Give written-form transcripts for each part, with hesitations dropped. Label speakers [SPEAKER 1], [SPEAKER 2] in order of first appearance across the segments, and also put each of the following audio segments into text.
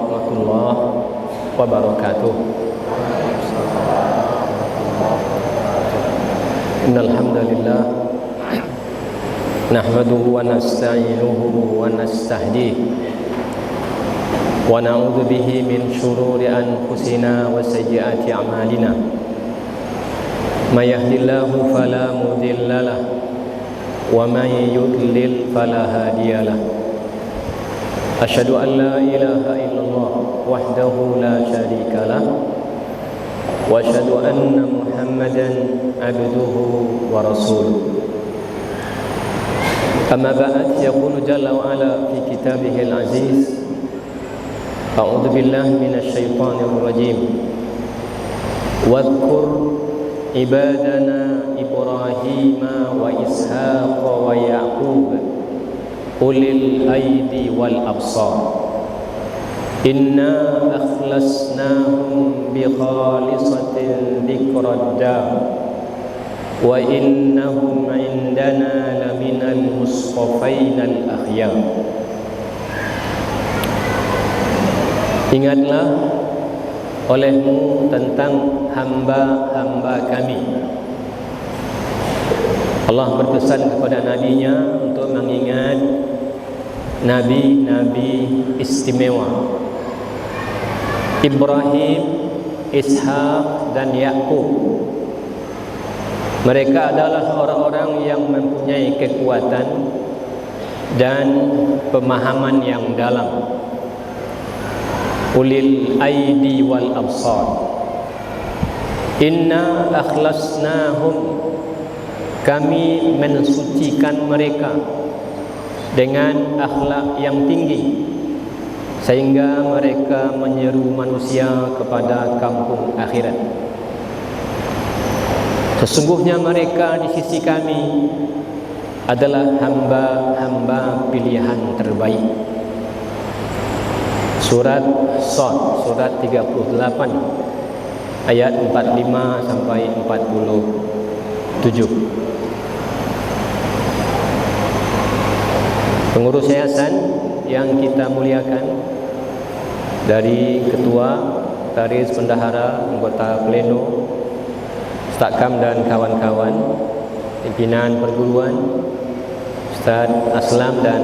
[SPEAKER 1] warahmatullahi wabarakatuh. Innal hamdalillah nahmaduhu wa nasta'inuhu wa nastahdihi wa na'udzu bihi min shururi anfusina wa sayyiati a'malina. May yahdihillahu fala mudilla lahu wa may yudlil fala hadiya lahu. Asyhadu an la ilaha illallah wahdahu la syarika lah wa asyhadu anna Muhammadan abduhu wa rasuluh. Amma ba'd, yaqulu jalla wa ala fi kitabihil aziz, a'udzu billahi minasy syaithanir rajim. Wadhkur ibadana Ibrahim wa Ishaq wa Yaqub ulil aidi wal absar inna akhlasnahum bi khalisatin dzikrad dar wa innahum indana laminal mustafainal akhyar. Ingatlah olehmu tentang hamba-hamba kami. Allah berpesan kepada nabinya untuk mengingat nabi-nabi istimewa Ibrahim, Ishaq dan Yaqub. Mereka adalah orang-orang yang mempunyai kekuatan dan pemahaman yang dalam. Ulil aidi wal absar. Inna akhlasnahum, kami mensucikan mereka dengan akhlak yang tinggi sehingga mereka menyeru manusia kepada kampung akhirat. Sesungguhnya mereka di sisi kami adalah hamba-hamba pilihan terbaik. Surat Shad, surat 38 ayat 45 sampai 47. Pengurus yayasan yang kita muliakan, dari ketua, taris, bendahara, anggota pleno, stakam dan kawan-kawan, pimpinan perguruan, Ustaz Aslam dan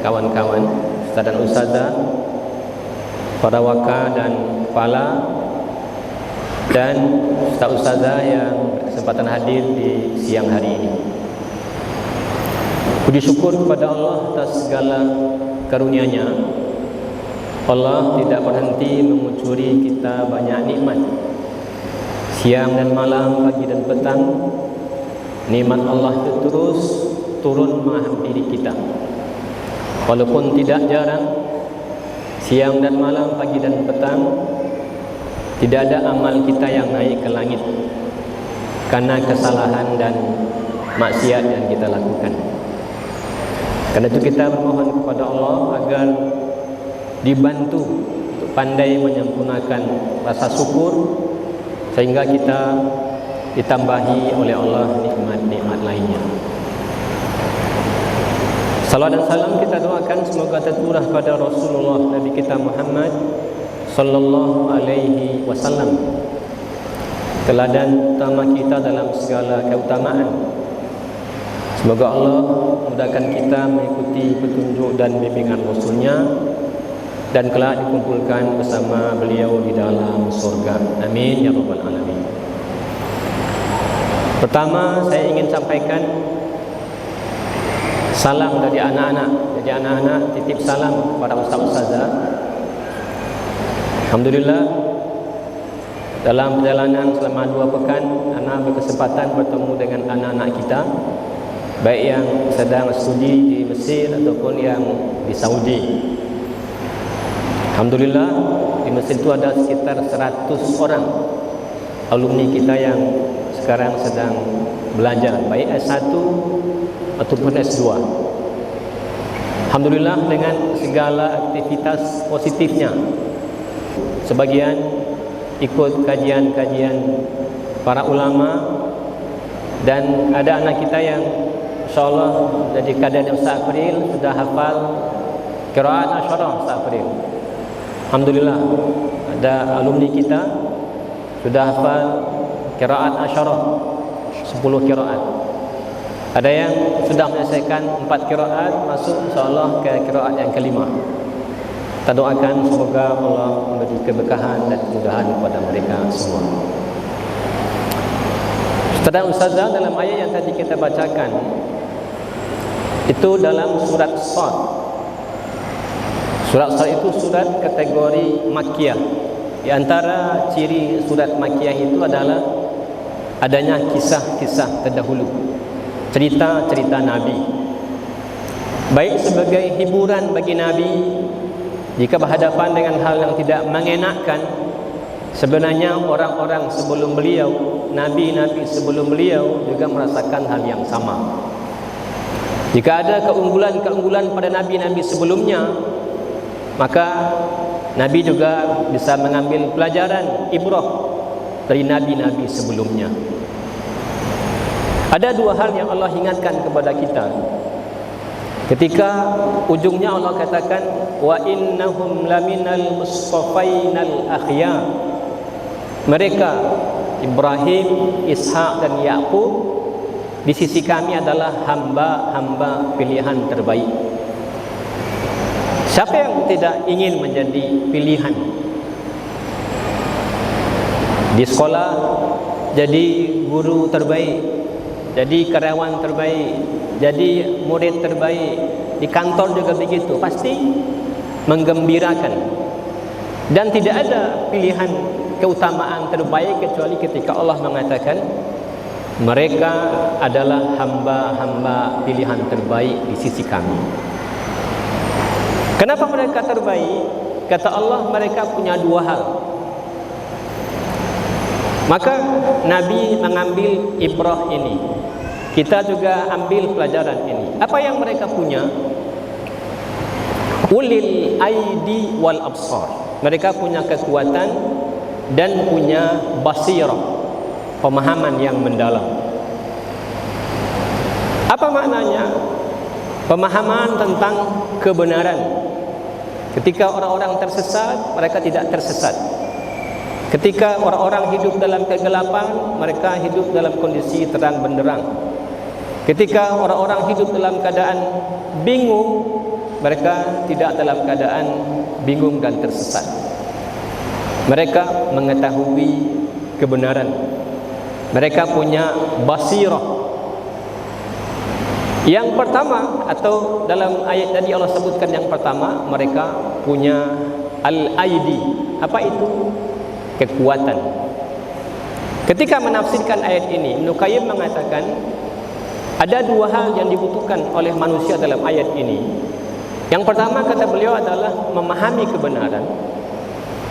[SPEAKER 1] kawan-kawan, Ustaz dan Ustazah, para waka dan kepala, dan Ustaz-Ustazah yang berkesempatan hadir di siang hari ini. Puji syukur kepada Allah atas segala karunia-Nya. Allah tidak berhenti mengucuri kita banyak nikmat. Siang dan malam, pagi dan petang, nikmat Allah itu terus turun menghampiri kita. Walaupun tidak jarang, siang dan malam, pagi dan petang, tidak ada amal kita yang naik ke langit karena kesalahan dan maksiat yang kita lakukan. Karena itu kita memohon kepada Allah agar dibantu untuk pandai menyempurnakan rasa syukur sehingga kita ditambahi oleh Allah nikmat-nikmat lainnya. Salawat dan salam kita doakan semoga tercurah pada Rasulullah Nabi kita Muhammad sallallahu alaihi wasallam, teladan utama kita dalam segala keutamaan. Semoga Allah mudahkan kita mengikuti petunjuk dan bimbingan Rasulnya dan kelak dikumpulkan bersama beliau di dalam surga. Amin ya rabbal alamin. Pertama, saya ingin sampaikan salam dari anak-anak. Jadi anak-anak titip salam kepada ustaz-ustazah. Alhamdulillah, dalam perjalanan selama 2 pekan, anak berkesempatan bertemu dengan anak-anak kita, baik yang sedang studi di Mesir ataupun yang di Saudi. Alhamdulillah, di Mesir itu ada sekitar 100 orang alumni kita yang sekarang sedang belajar, baik S1 ataupun S2. Alhamdulillah, dengan segala aktivitas positifnya. Sebagian ikut kajian-kajian para ulama, dan ada anak kita yang InsyaAllah jadi keadaan Ustaz April sudah hafal qiraat Asyarah Ustaz April. Alhamdulillah, ada alumni kita sudah hafal qiraat asyarah, 10 qiraat. Ada yang sudah menyelesaikan 4 qiraat, masuk insyaallah ke qiraat yang kelima. Kita doakan semoga Allah memberi keberkahan dan kemudahan kepada mereka semua. Ustazah, dalam ayat yang tadi kita bacakan itu dalam surat Shad. Surat Shad itu surat kategori Makkiyah. Di antara ciri surat Makkiyah itu adalah adanya kisah-kisah terdahulu, cerita-cerita Nabi, baik sebagai hiburan bagi Nabi jika berhadapan dengan hal yang tidak mengenakkan. Sebenarnya orang-orang sebelum beliau, nabi-nabi sebelum beliau juga merasakan hal yang sama. Jika ada keunggulan-keunggulan pada nabi-nabi sebelumnya, maka Nabi juga bisa mengambil pelajaran ibrah dari nabi-nabi sebelumnya. Ada 2 hal yang Allah ingatkan kepada kita. Ketika ujungnya Allah katakan wa innahum laminal mustafainal akhyar. Mereka Ibrahim, Ishak dan Yakub di sisi kami adalah hamba-hamba pilihan terbaik. Siapa yang tidak ingin menjadi pilihan? Di sekolah jadi guru terbaik, jadi karyawan terbaik, jadi murid terbaik, di kantor juga begitu, pasti menggembirakan. Dan tidak ada pilihan keutamaan terbaik kecuali ketika Allah mengatakan mereka adalah hamba-hamba pilihan terbaik di sisi kami. Kenapa mereka terbaik? Kata Allah, mereka punya 2 hal. Maka Nabi mengambil ibrah ini, kita juga ambil pelajaran ini. Apa yang mereka punya? Ulil aidi wal absar. Mereka punya kekuatan dan punya basirah, pemahaman yang mendalam. Apa maknanya? Pemahaman tentang kebenaran. Ketika orang-orang tersesat, mereka tidak tersesat. Ketika orang-orang hidup dalam kegelapan, mereka hidup dalam kondisi terang benderang. Ketika orang-orang hidup dalam keadaan bingung, mereka tidak dalam keadaan bingung dan tersesat. Mereka mengetahui kebenaran. Mereka punya basirah. Yang pertama, atau dalam ayat tadi Allah sebutkan yang pertama, mereka punya al-aidi. Apa itu? Kekuatan. Ketika menafsirkan ayat ini, Ibnu Qayyim mengatakan ada 2 hal yang dibutuhkan oleh manusia dalam ayat ini. Yang pertama, kata beliau, adalah memahami kebenaran.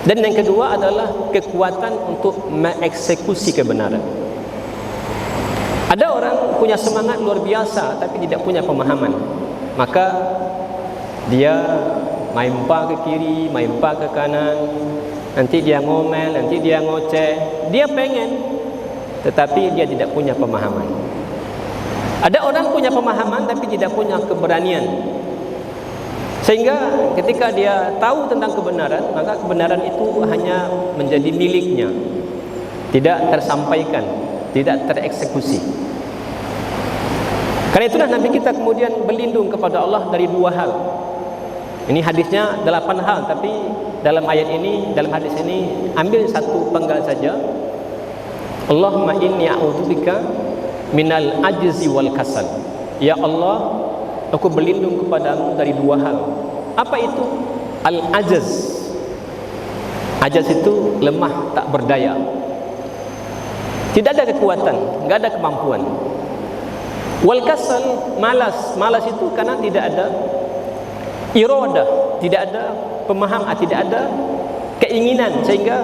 [SPEAKER 1] Dan yang kedua adalah kekuatan untuk mengeksekusi kebenaran. Ada orang punya semangat luar biasa tapi tidak punya pemahaman. Maka dia main pa ke kiri, main pa ke kanan. Nanti dia ngomel, nanti dia ngoceh. Dia pengen, tetapi dia tidak punya pemahaman. Ada orang punya pemahaman tapi tidak punya keberanian. Sehingga ketika dia tahu tentang kebenaran, maka kebenaran itu hanya menjadi miliknya, tidak tersampaikan, tidak tereksekusi. Karena itulah Nabi kita kemudian berlindung kepada Allah dari 2 hal. Ini hadisnya 8 hal, tapi dalam ayat ini, dalam hadis ini ambil 1 penggal saja. Allahumma inni a'udzubika minal ajzi wal kasal. Ya Allah, aku berlindung kepadamu dari 2 hal. Apa itu? Al-ajaz. Ajaz itu lemah, tak berdaya. Tidak ada kekuatan, enggak ada kemampuan. Wal kasal, malas. Malas itu karena tidak ada iradah, tidak ada pemahaman, tidak ada keinginan. Sehingga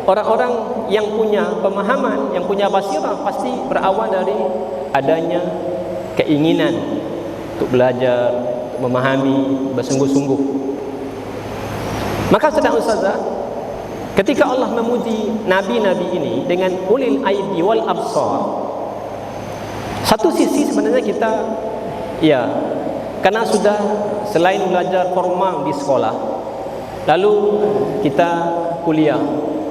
[SPEAKER 1] orang-orang yang punya pemahaman, yang punya basirah pasti berawal dari adanya keinginan untuk belajar, untuk memahami, bersungguh-sungguh. Maka sedang ustazah, ketika Allah memuji nabi-nabi ini dengan ulil aidi wal absar, satu sisi sebenarnya kita karena sudah selain belajar formal di sekolah, lalu kita kuliah,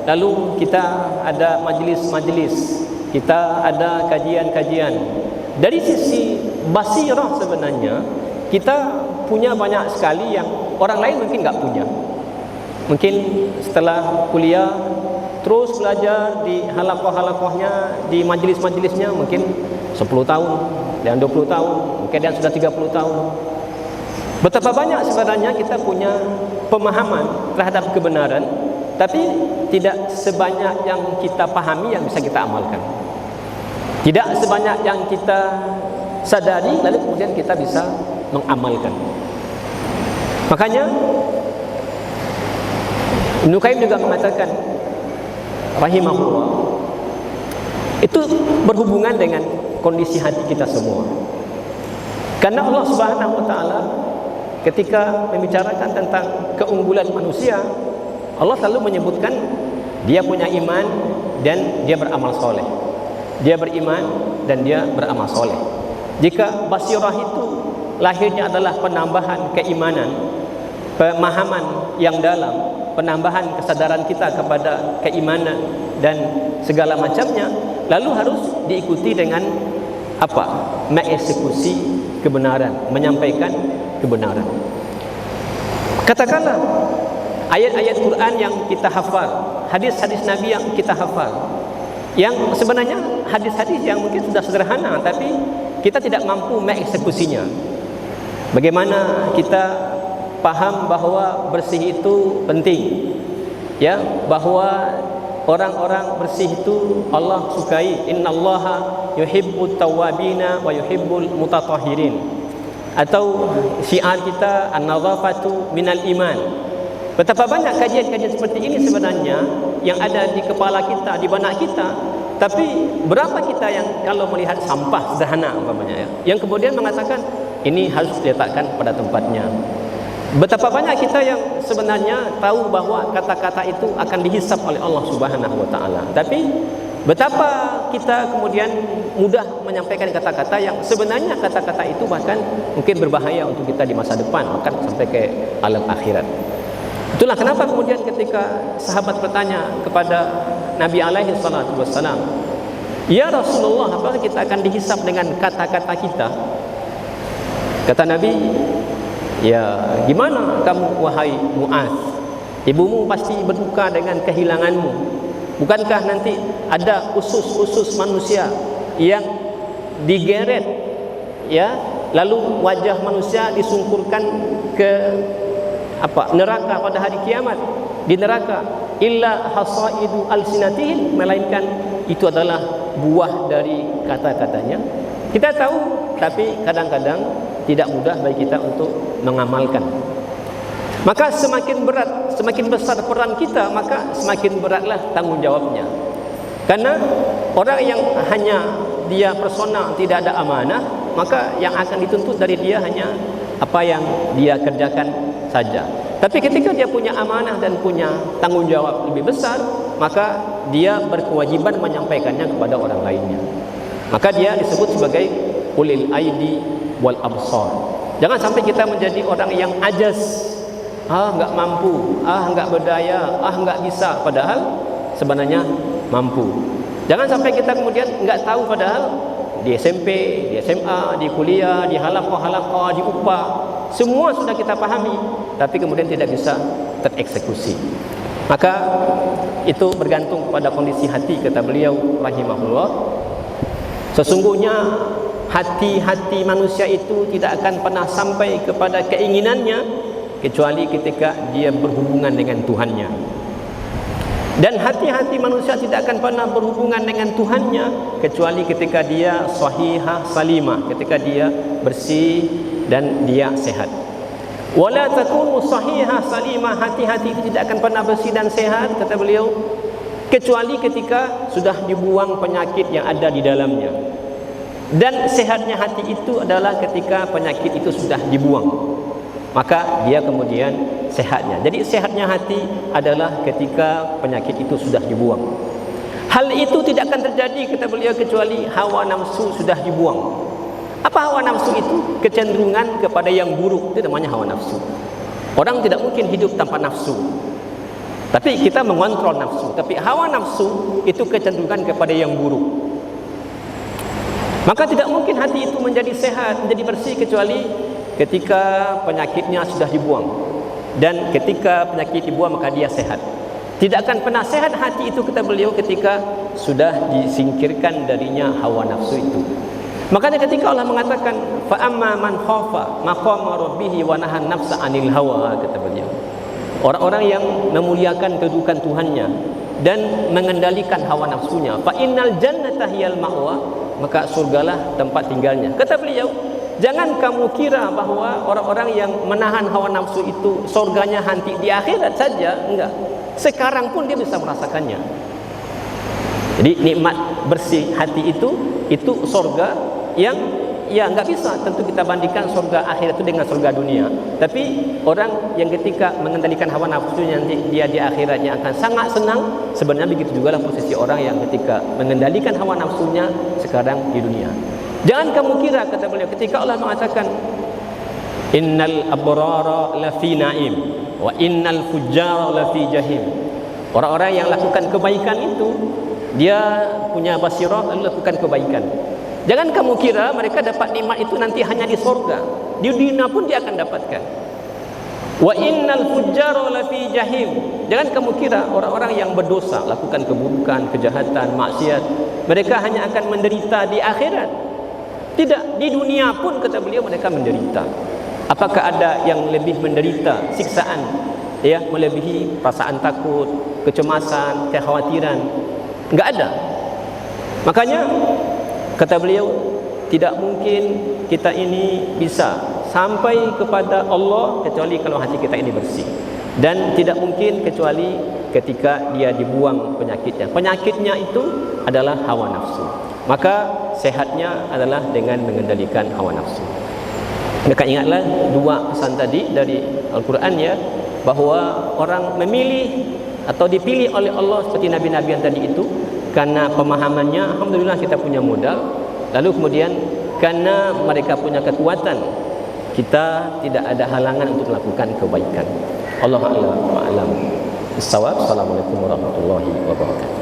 [SPEAKER 1] lalu kita ada majlis-majlis, kita ada kajian-kajian. Dari sisi basirah sebenarnya kita punya banyak sekali yang orang lain mungkin enggak punya. Mungkin setelah kuliah terus belajar di halaqah-halaqahnya, di majlis-majlisnya mungkin 10 tahun dan 20 tahun, mungkin dia sudah 30 tahun. Betapa banyak sebenarnya kita punya pemahaman terhadap kebenaran, tapi tidak sebanyak yang kita pahami yang bisa kita amalkan. Tidak sebanyak yang kita sadari lalu kemudian kita bisa mengamalkan. Makanya Ibnu Qayyim juga mengatakan rahimahullah, itu berhubungan dengan kondisi hati kita semua. Karena Allah Subhanahu wa taala ketika membicarakan tentang keunggulan manusia, Allah selalu menyebutkan dia punya iman dan dia beramal soleh. Dia beriman dan dia beramal soleh. Jika basirah itu lahirnya adalah penambahan keimanan, pemahaman yang dalam, penambahan kesadaran kita kepada keimanan dan segala macamnya, lalu harus diikuti dengan apa? Mengeksekusi kebenaran, menyampaikan kebenaran. Katakanlah ayat-ayat Quran yang kita hafal, hadis-hadis Nabi yang kita hafal, yang sebenarnya hadis-hadis yang mungkin sudah sederhana tapi kita tidak mampu mengeksekusinya. Bagaimana kita paham bahwa bersih itu penting, ya, bahwa orang-orang bersih itu Allah sukai, innallaha yuhibbut tawwabina wa yuhibbul mutatahhirin. Atau syiar kita an-nadhafatu minal iman. Betapa banyak kajian-kajian seperti ini sebenarnya yang ada di kepala kita, di benak kita, tapi berapa kita yang kalau melihat sampah sederhana umpamanya, ya, yang kemudian mengatakan ini harus diletakkan pada tempatnya. Betapa banyak kita yang sebenarnya tahu bahwa kata-kata itu akan dihisap oleh Allah Subhanahu wa taala. Tapi betapa kita kemudian mudah menyampaikan kata-kata yang sebenarnya kata-kata itu bahkan mungkin berbahaya untuk kita di masa depan, bahkan sampai ke alam akhirat. Itulah kenapa kemudian ketika sahabat bertanya kepada Nabi alaihi salatu wassalam, "Ya Rasulullah, apakah kita akan dihisap dengan kata-kata kita?" Kata Nabi, "Ya, gimana kamu wahai Mu'adz? Ibumu pasti berduka dengan kehilanganmu. Bukankah nanti ada usus-usus manusia yang digeret, ya, lalu wajah manusia disungkurkan ke neraka pada hari kiamat. Di neraka illa hasaidu alsinatihim, melainkan itu adalah buah dari kata-katanya." Kita tahu, tapi kadang-kadang tidak mudah bagi kita untuk mengamalkan. Maka semakin berat, semakin besar peran kita, maka semakin beratlah tanggung jawabnya. Karena orang yang hanya dia personal, tidak ada amanah, maka yang akan dituntut dari dia hanya apa yang dia kerjakan saja. Tapi ketika dia punya amanah dan punya tanggung jawab lebih besar, maka dia berkewajiban menyampaikannya kepada orang lainnya. Maka dia disebut sebagai ulil aidi wal absar. Jangan sampai kita menjadi orang yang ajas, enggak mampu, enggak berdaya, enggak bisa, padahal sebenarnya mampu. Jangan sampai kita kemudian enggak tahu, padahal di SMP, di SMA, di kuliah, di halaqah-halaqah, di UPA, semua sudah kita pahami, tapi kemudian tidak bisa tereksekusi. Maka itu bergantung pada kondisi hati, kata beliau rahimahullah. Sesungguhnya hati-hati manusia itu tidak akan pernah sampai kepada keinginannya kecuali ketika dia berhubungan dengan Tuhannya. Dan hati-hati manusia tidak akan pernah berhubungan dengan Tuhannya kecuali ketika dia sahihah salimah, ketika dia bersih dan dia sehat. Wala takunu sahihah salimah, hati-hati itu tidak akan pernah bersih dan sehat, kata beliau, kecuali ketika sudah dibuang penyakit yang ada di dalamnya. Dan sehatnya hati itu adalah ketika penyakit itu sudah dibuang, maka dia kemudian sehatnya. Jadi sehatnya hati adalah ketika penyakit itu sudah dibuang. Hal itu tidak akan terjadi, kata beliau, kecuali hawa nafsu sudah dibuang. Apa hawa nafsu itu? Kecenderungan kepada yang buruk, itu namanya hawa nafsu. Orang tidak mungkin hidup tanpa nafsu. Tapi kita mengontrol nafsu. Tapi hawa nafsu itu kecenderungan kepada yang buruk. Maka tidak mungkin hati itu menjadi sehat, menjadi bersih kecuali ketika penyakitnya sudah dibuang. Dan ketika penyakit dibuang maka dia sehat. Tidak akan pernah sehat hati itu, kata beliau, ketika sudah disingkirkan darinya hawa nafsu itu. Makanya ketika Allah mengatakan fa amma man khafa maqama rabbih wa nahan nafsa 'anil hawa, kata beliau, orang-orang yang memuliakan kedudukan Tuhannya dan mengendalikan hawa nafsunya, fa innal jannata hiyal ma'wa, maka surgalah tempat tinggalnya. Kata beliau, jangan kamu kira bahwa orang-orang yang menahan hawa nafsu itu surganya nanti di akhirat saja. Enggak, sekarang pun dia bisa merasakannya. Jadi nikmat bersih hati itu surga yang ya enggak bisa tentu kita bandingkan surga akhirat itu dengan surga dunia. Tapi orang yang ketika mengendalikan hawa nafsunya nanti dia di akhiratnya akan sangat senang. Sebenarnya begitu juga lah posisi orang yang ketika mengendalikan hawa nafsunya sekarang di dunia. Jangan kamu kira, kata beliau, ketika Allah mengatakan innal abrara lafi na'im wa innal fujjara lafi jahim. Orang-orang yang lakukan kebaikan itu dia punya basirah lalu lakukan kebaikan. Jangan kamu kira mereka dapat nikmat itu nanti hanya di surga. Di dunia pun dia akan dapatkan. Wa innal fujjara lafi jahim. Jangan kamu kira orang-orang yang berdosa, lakukan keburukan, kejahatan, maksiat, mereka hanya akan menderita di akhirat. Tidak, di dunia pun, kata beliau, mereka menderita. Apakah ada yang lebih menderita siksaan, ya, melebihi perasaan takut, kecemasan, kekhawatiran? Enggak ada. Makanya kata beliau, tidak mungkin kita ini bisa sampai kepada Allah kecuali kalau hati kita ini bersih. Dan tidak mungkin kecuali ketika dia dibuang penyakitnya. Penyakitnya itu adalah hawa nafsu. Maka sehatnya adalah dengan mengendalikan hawa nafsu. Maka ingatlah dua pesan tadi dari Al-Quran, ya, bahawa orang memilih atau dipilih oleh Allah seperti Nabi-Nabi yang tadi itu karena pemahamannya, alhamdulillah kita punya modal. Lalu kemudian karena mereka punya kekuatan, kita tidak ada halangan untuk melakukan kebaikan. Allahu a'lam. Assalamualaikum warahmatullahi wabarakatuh.